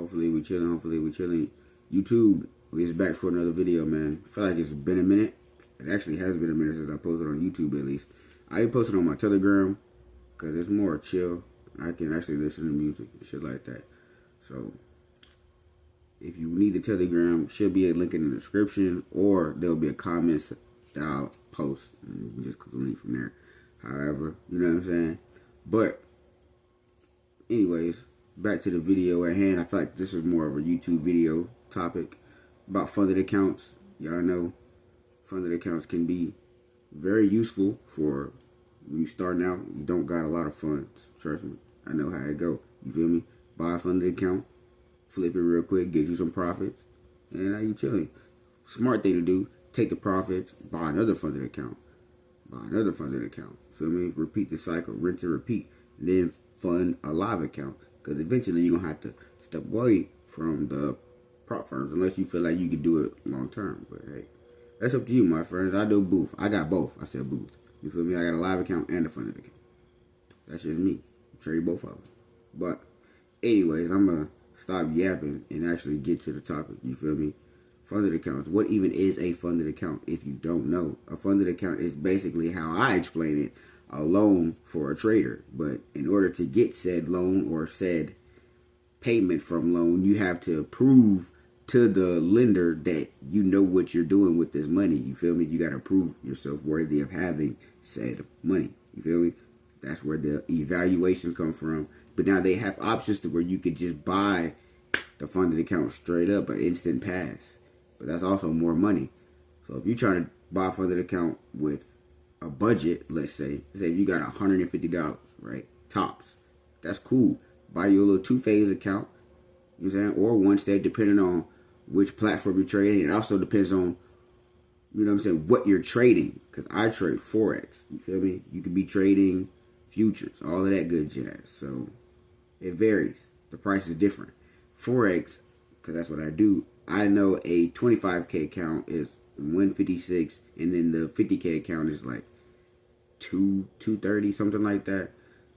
Hopefully we chilling. Hopefully we chilling. YouTube is back for another video, man. I feel like it's been a minute. It actually has been a minute since I posted on YouTube, at least. I posted on my Telegram because it's more chill. I can actually listen to music and shit like that. So if you need the Telegram, should be a link in the description, or there'll be a comment that I'll post, and you can just click the link from there. However, you know what I'm saying? But anyways, back to the video at hand. I feel like this is more of a YouTube video topic about funded accounts. Y'all know funded accounts can be very useful for when you starting out. You don't got a lot of funds. Trust me, I know how it go. You feel me? Buy a funded account, flip it real quick, get you some profits, and now you chilling. Smart thing to do: take the profits, buy another funded account, buy another funded account. Feel me? Repeat the cycle, rinse and repeat, and then fund a live account. Because eventually you're gonna have to step away from the prop firms unless you feel like you can do it long term. But hey, that's up to you, my friends. I do both. I got both. I said both. You feel me? I got a live account and a funded account. That's just me. Trade both of them. But anyways, I'm gonna stop yapping and actually get to the topic. You feel me? Funded accounts. What even is a funded account? If you don't know, a funded account is basically how I explain it: a loan for a trader. But in order to get said loan or said payment from loan, you have to prove to the lender that you know what you're doing with this money. You feel me? You got to prove yourself worthy of having said money. You feel me? That's where the evaluations come from. But now they have options to where you could just buy the funded account straight up, an instant pass. But that's also more money. So if you're trying to buy a funded account with a budget, let's say if you got $150, right? Tops. That's cool. Buy you a little two-phase account, you know what I'm saying? Or one step, depending on which platform you're trading. It also depends on, you know what I'm saying, what you're trading. Because I trade Forex. You feel me? You could be trading futures, all of that good jazz. So it varies. The price is different. Forex, because that's what I do, I know a 25K account is 156, and then the 50K account is like 230, something like that.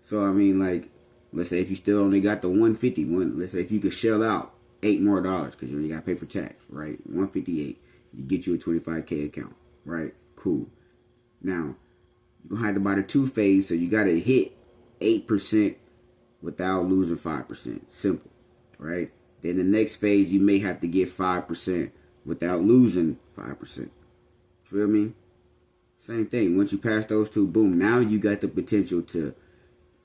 So I mean, like, let's say if you still only got the 150, let's say if you could shell out $8 more because you only got to pay for tax, right? 158, you get you a 25K account, right? Cool. Now you're gonna have to buy the two-phase, so you got to hit 8% without losing 5%. Simple, right? Then the next phase, you may have to get 5% without losing 5%. Feel me? Same thing. Once you pass those two, boom, now you got the potential to,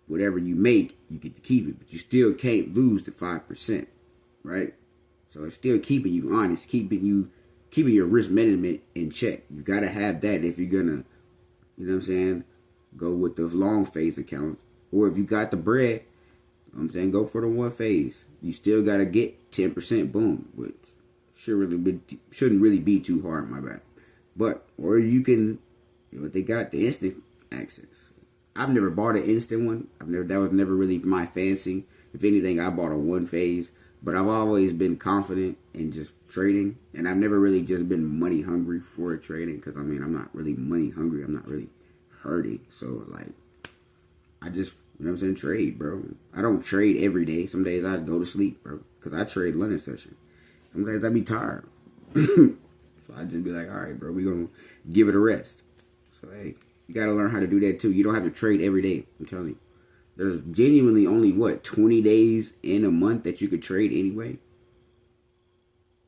whatever you make, you get to keep it. But you still can't lose the 5%, right? So it's still keeping you honest, keeping your risk management in check. You got to have that if you're going to, you know what I'm saying, go with the long phase accounts. Or if you got the bread, you know what I'm saying, go for the one phase. You still got to get 10%, boom, which shouldn't really be too hard, my bad. But, or you can, you know, they got the instant access. I've never bought an instant one. That was never really my fancy. If anything, I bought a one phase. But I've always been confident in just trading. And I've never really just been money hungry for trading. Because, I mean, I'm not really money hungry. I'm not really hurting. So, like, I just, you know what I'm saying, trade, bro. I don't trade every day. Some days I go to sleep, bro. Because I trade London session. Some days I be tired. So I just be like, all right, bro, we going to give it a rest. So, hey, you got to learn how to do that, too. You don't have to trade every day. I'm telling you. There's genuinely only, 20 days in a month that you could trade anyway?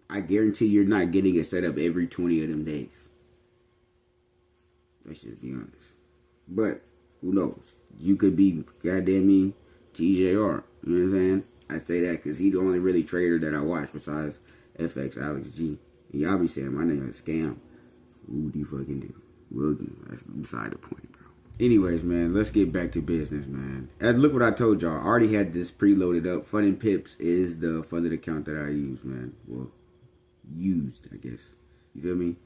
I guarantee you're not getting it set up every 20 of them days. Let's just be honest. But, who knows? You could be, goddamn me, TJR. You know what I'm saying? I say that because he's the only really trader that I watch besides FX Alex G. And y'all be saying my nigga is a scam. Who do you fucking do? Well, that's beside the point, bro. Anyways, man, let's get back to business, man. And look what I told y'all. I already had this preloaded up. Funding Pips is the funded account that I use, man. Well, used, I guess. You feel me?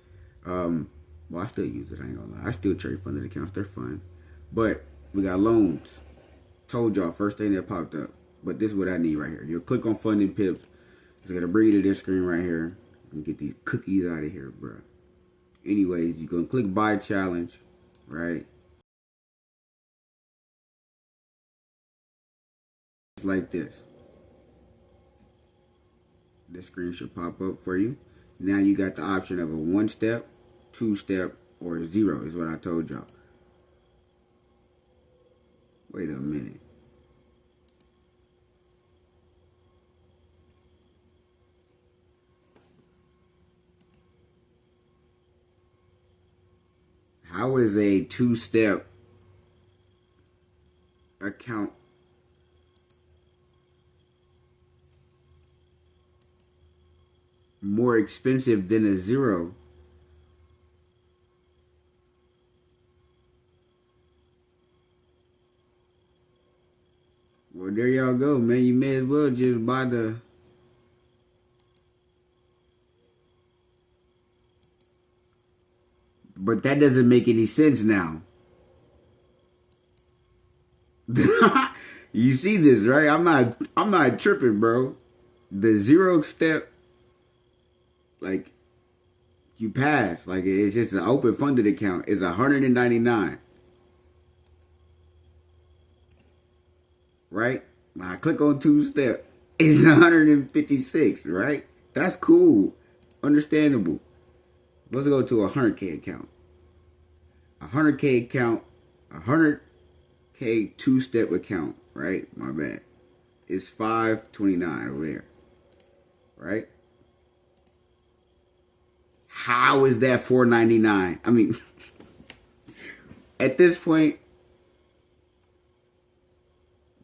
Well, I still use it. I ain't gonna lie. I still trade funded accounts. They're fun. But we got loans. Told y'all, first thing that popped up. But this is what I need right here. You'll click on Funding Pips. It's gonna bring you to this screen right here. And get these cookies out of here, bro. Anyways, you're gonna click Buy Challenge, right? Like this. This screen should pop up for you. Now you got the option of a 1-step, 2-step, or a 0 is what I told y'all. Wait a minute. How is a 2-step account more expensive than a 0? Well, there y'all go, man. You may as well just buy the... But that doesn't make any sense now. You see this, right? I'm not tripping, bro. The 0-step, like, you pass. Like, it's just an open funded account. It's $199. Right? When I click on 2-step, it's $156, right? That's cool. Understandable. Let's go to a 100K account. A 100K account, a 100K 2-step account, right? My bad. It's $529 over there. Right? How is that $499? I mean, at this point,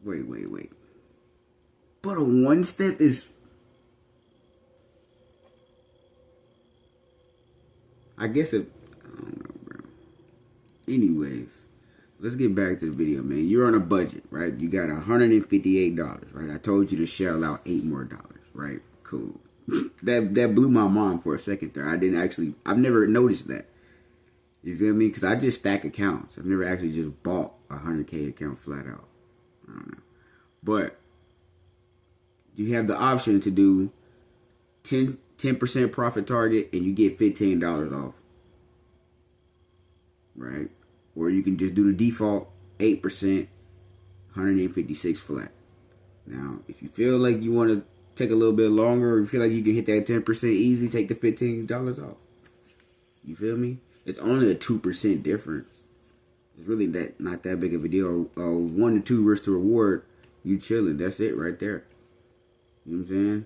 wait. But a 1-step is... I guess it... I don't know, bro. Anyways, let's get back to the video, man. You're on a budget, right? You got $158, right? I told you to shell out $8 more, right? Cool. that blew my mind for a second there. I've never noticed that. You feel me? Because I just stack accounts. I've never actually just bought a 100K account flat out. I don't know. But you have the option to do 10% profit target and you get $15 off. Right? Or you can just do the default 8%, 156 flat. Now, if you feel like you want to take a little bit longer, or you feel like you can hit that 10% easy, take the $15 off. You feel me? It's only a 2% difference. It's really not that big of a deal. 1 to 2 risk to reward, you chilling. That's it right there. You know what I'm saying?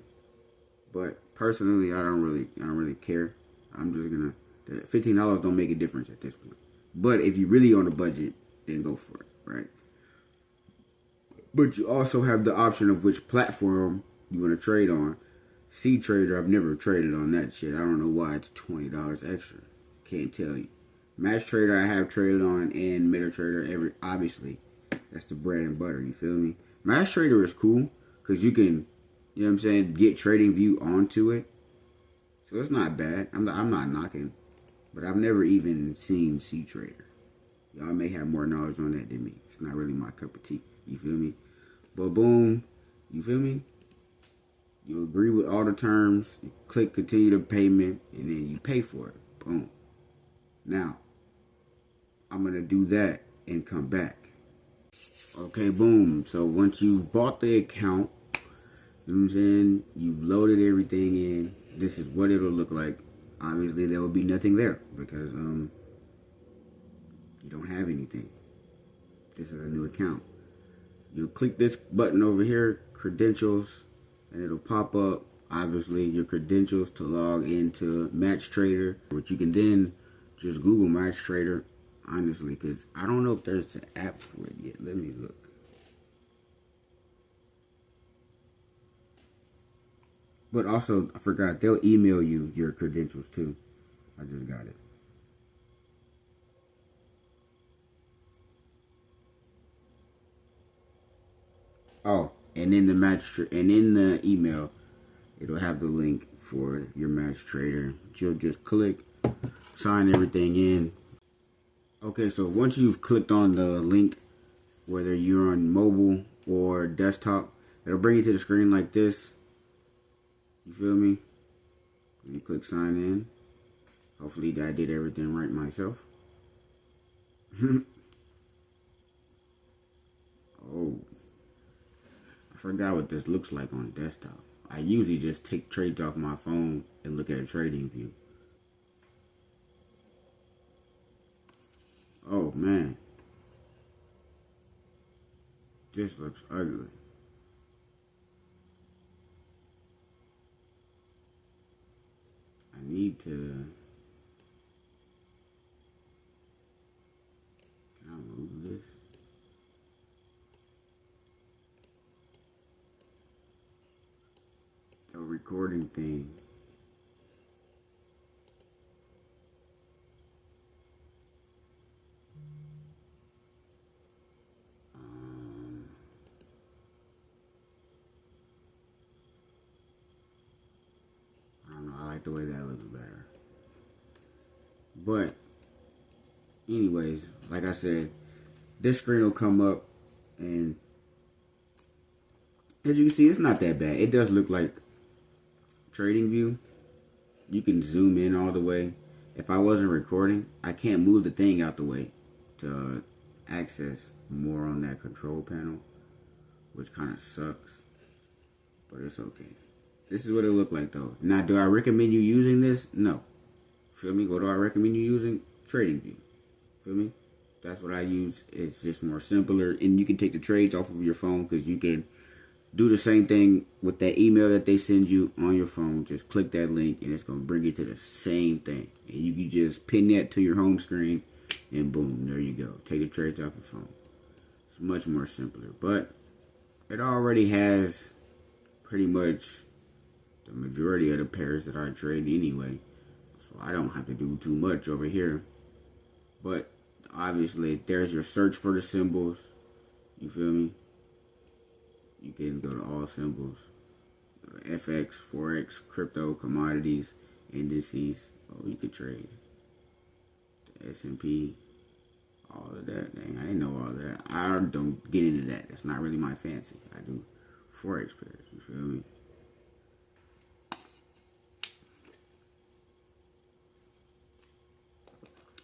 But personally, I don't really care. I'm just gonna... The $15 don't make a difference at this point. But if you're really on a budget, then go for it, right? But you also have the option of which platform you want to trade on. Trader, I've never traded on that shit. I don't know why it's $20 extra. Can't tell you. Match Trader I have traded on, and MetaTrader obviously. That's the bread and butter, you feel me? Match Trader is cool because you can, you know what I'm saying, get trading view onto it. So it's not bad. I'm not knocking. But I've never even seen Trader. Y'all may have more knowledge on that than me. It's not really my cup of tea. You feel me? But boom, you feel me? You agree with all the terms. You click continue the payment, and then you pay for it. Boom. Now, I'm going to do that and come back. Okay, boom. So once you've bought the account, you know what I'm saying? You've loaded everything in. This is what it'll look like. Obviously, there will be nothing there because you don't have anything. This is a new account. You'll click this button over here, credentials, and it'll pop up, obviously, your credentials to log into Match Trader, which you can then just Google Match Trader, honestly, because I don't know if there's an app for it yet. Let me look. But also, I forgot, they'll email you your credentials too. I just got it. Oh, and in the email, it'll have the link for your Match Trader. You'll just click, sign everything in. Okay, so once you've clicked on the link, whether you're on mobile or desktop, it'll bring you to the screen like this. You feel me? You click sign in. Hopefully I did everything right myself. Oh. I forgot what this looks like on desktop. I usually just take trades off my phone and look at a trading view. Oh man, this looks ugly. I need to. Can I move this? The recording thing. I don't know. I like the way that looks better. But, anyways, like I said, this screen will come up, and as you can see, it's not that bad. It does look like trading view. You can zoom in all the way. If I wasn't recording, I can't move the thing out the way to access more on that control panel, which kind of sucks, but it's okay. This is what it looked like though. Now, do I recommend you using this? No. Feel me? What do I recommend you using? TradingView. Feel me? That's what I use. It's just more simpler, and you can take the trades off of your phone because you can do the same thing with that email that they send you on your phone. Just click that link, and it's going to bring you to the same thing. And you can just pin that to your home screen, and boom, there you go. Take the trades off your phone. It's much more simpler, but it already has pretty much the majority of the pairs that I trade anyway, so I don't have to do too much over here. But obviously, there's your search for the symbols. You feel me? You can go to all symbols. FX, Forex, crypto, commodities, indices. Oh, you could trade. The S&P, all of that. Dang, I didn't know all of that. I don't get into that. That's not really my fancy. I do Forex pairs. You feel me?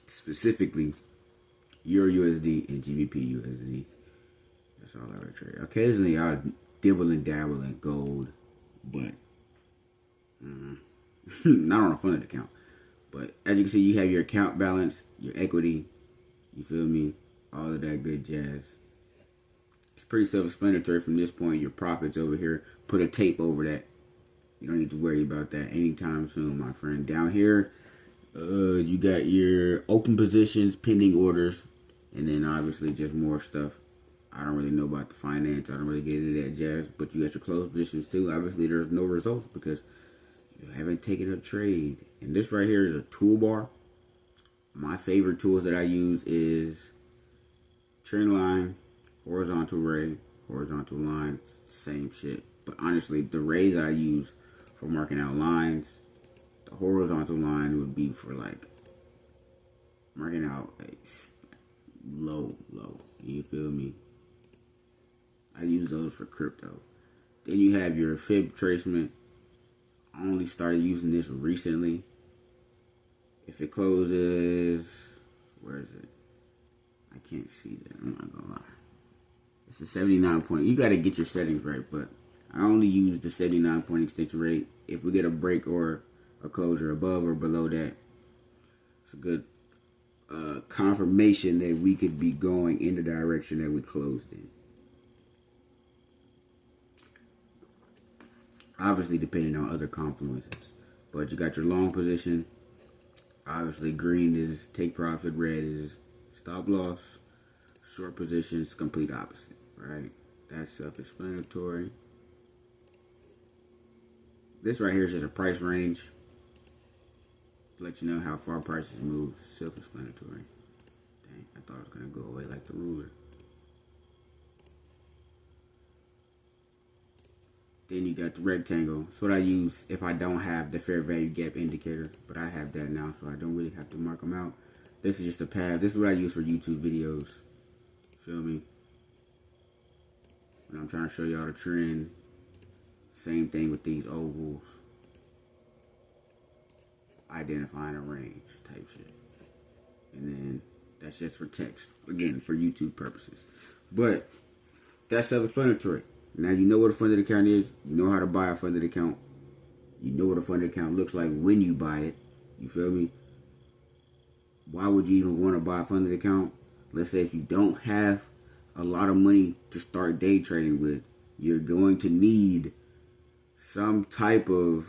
Specifically, Euro USD and GBP USD. That's all I ever trade. Occasionally, I'll dibble and dabble in gold, but not on a funded account. But as you can see, you have your account balance, your equity, you feel me? All of that good jazz. It's pretty self-explanatory from this point. Your profits over here, put a tape over that. You don't need to worry about that anytime soon, my friend. Down here, you got your open positions, pending orders, and then obviously just more stuff. I don't really know about the finance. I don't really get into that jazz. But you got your closed positions too. Obviously, there's no results because you haven't taken a trade. And this right here is a toolbar. My favorite tools that I use is trend line, horizontal ray, horizontal line, same shit. But honestly, the rays I use for marking out lines, the horizontal line would be for like marking out low. You feel me? I use those for crypto. Then you have your fib tracement. I only started using this recently. If it closes, where is it? I can't see that. I'm not gonna lie. It's a 79 point. You gotta get your settings right, but I only use the 79 point extension rate. If we get a break or a closure above or below that, it's a good confirmation that we could be going in the direction that we closed in. Obviously, depending on other confluences. But you got your long position. Obviously, green is take profit, red is stop loss. Short positions, complete opposite, right? That's self-explanatory. This right here is just a price range. To let you know how far prices move. Self-explanatory. Dang, I thought it was going to go away like the ruler. Then you got the rectangle. That's what I use if I don't have the fair value gap indicator. But I have that now, so I don't really have to mark them out. This is just a pad. This is what I use for YouTube videos. Feel me? When I'm trying to show y'all the trend. Same thing with these ovals. Identifying a range type shit. And then that's just for text. Again, for YouTube purposes. But that's self-explanatory. Now you know what a funded account is. You know how to buy a funded account. You know what a funded account looks like when you buy it. You feel me? Why would you even want to buy a funded account? Let's say if you don't have a lot of money to start day trading with, you're going to need some type of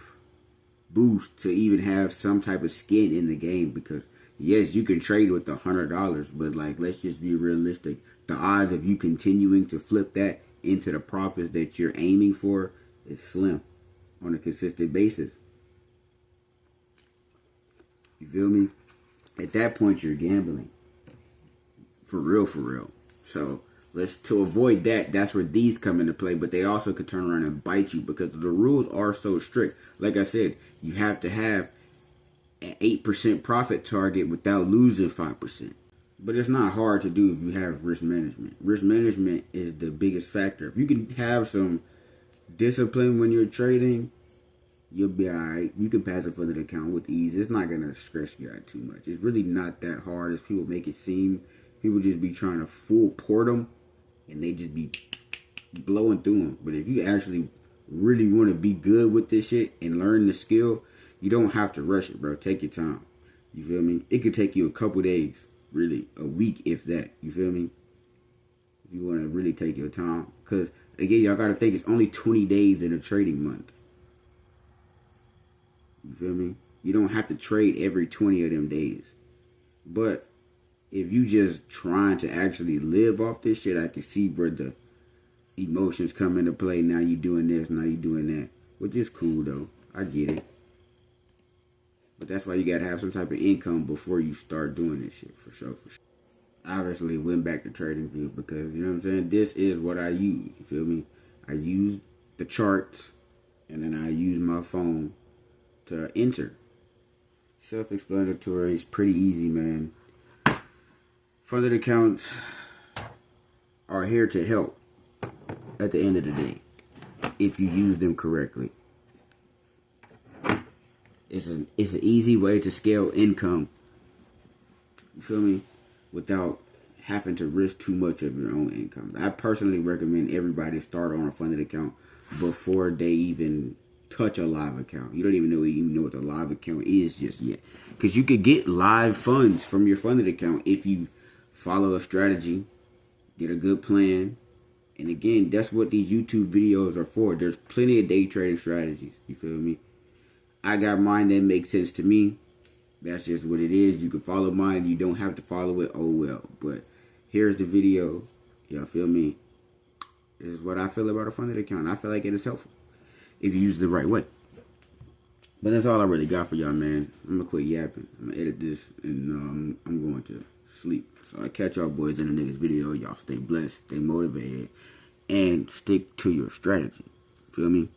boost to even have some type of skin in the game. Because yes, you can trade with $100, but like, let's just be realistic. The odds of you continuing to flip that into the profits that you're aiming for is slim on a consistent basis. You feel me? At that point, you're gambling. For real, for real. So to avoid that, that's where these come into play. But they also could turn around and bite you because the rules are so strict. Like I said, you have to have an 8% profit target without losing 5%. But it's not hard to do if you have risk management. Risk management is the biggest factor. If you can have some discipline when you're trading, you'll be alright. You can pass a funded account with ease. It's not going to stress you out too much. It's really not that hard as people make it seem. People just be trying to full port them, and they just be blowing through them. But if you actually really want to be good with this shit and learn the skill, you don't have to rush it, bro. Take your time. You feel me? It could take you a couple days, really, a week if that. You feel me? If you want to really take your time. Because, again, y'all got to think it's only 20 days in a trading month. You feel me? You don't have to trade every 20 of them days. But if you just trying to actually live off this shit, I can see where the emotions come into play. Now you doing this, now you doing that. Which is cool, though. I get it. But that's why you got to have some type of income before you start doing this shit, for sure, for sure. I obviously went back to TradingView because, you know what I'm saying, this is what I use, you feel me? I use the charts, and then I use my phone to enter. Self-explanatory. It's pretty easy, man. Funded accounts are here to help at the end of the day if you use them correctly. It's an easy way to scale income, you feel me, without having to risk too much of your own income. I personally recommend everybody start on a funded account before they even touch a live account. You don't even know what the live account is just yet, because you could get live funds from your funded account if you follow a strategy, get a good plan. And again, that's what these YouTube videos are for. There's plenty of day trading strategies, you feel me? I got mine that makes sense to me. That's just what it is. You can follow mine. You don't have to follow it. Oh well. But here's the video. Y'all feel me? This is what I feel about a funded account. I feel like it is helpful if you use it the right way. But that's all I really got for y'all, man. I'm gonna quit yapping. I'm gonna edit this, and I'm going to sleep. So I catch y'all boys in the next video. Y'all stay blessed, stay motivated, and stick to your strategy. Feel me?